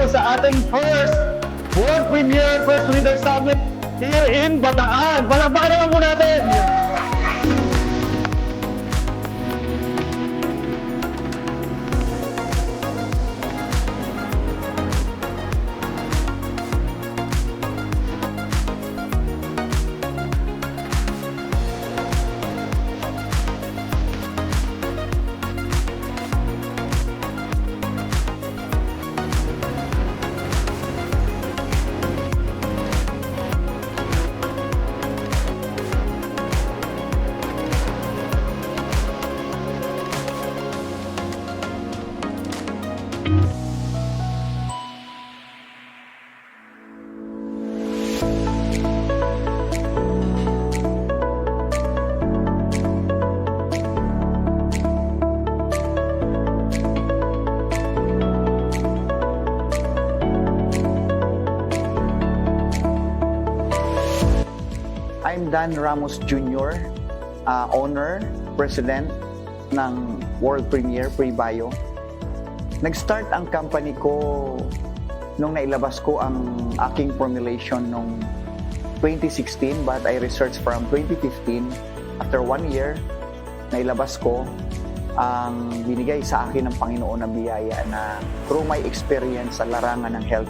sa ating first world premiere First Leader Summit here in Bataan. Palakpakan naman po natin! I'm Dan Ramos Jr., owner, president ng World Premiere Pre-Bio. Nag-start ang company ko nung nailabas ko ang aking formulation nung 2016, but I researched from 2015. After 1 year, nailabas ko ang binigay sa akin ng Panginoon na biyaya na through my experience sa larangan ng health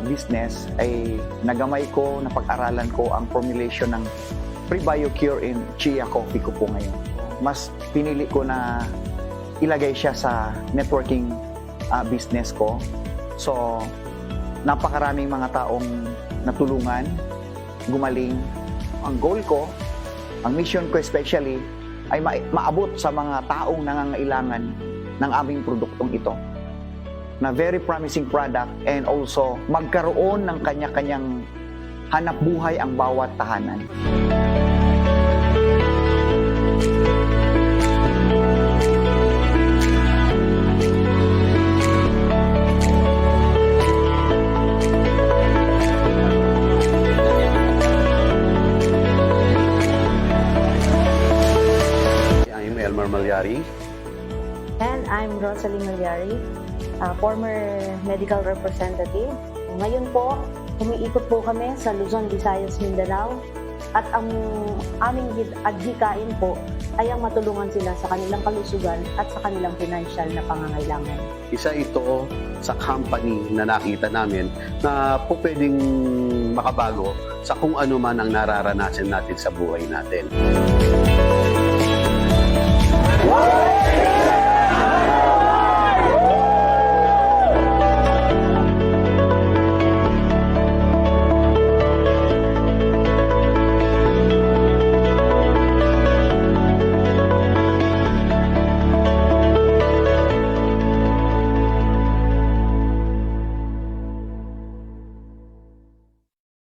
business ay nagamay ko, napag-aralan ko ang formulation ng Pre-Bio Cure in Chia Coffee ko po ngayon. Mas pinili ko na ilagay siya sa networking business ko. So, napakaraming mga taong natulungan, gumaling. Ang goal ko, ang mission ko especially, ay maabot sa mga taong nangangailangan ng aming produktong ito na very promising product, and also magkaroon ng kanya-kanyang hanap buhay ang bawat tahanan. I'm Elmer Malyari. And I'm Rosalie Malyari, former medical representative. Ngayon po, umiikot po kami sa Luzon, Visayas, Mindanao, at ang aming adhikain po ay ang matulungan sila sa kanilang kalusugan at sa kanilang financial na pangangailangan. Isa ito sa company na nakita namin na po pwedeng makabago sa kung ano man ang nararanasan natin sa buhay natin.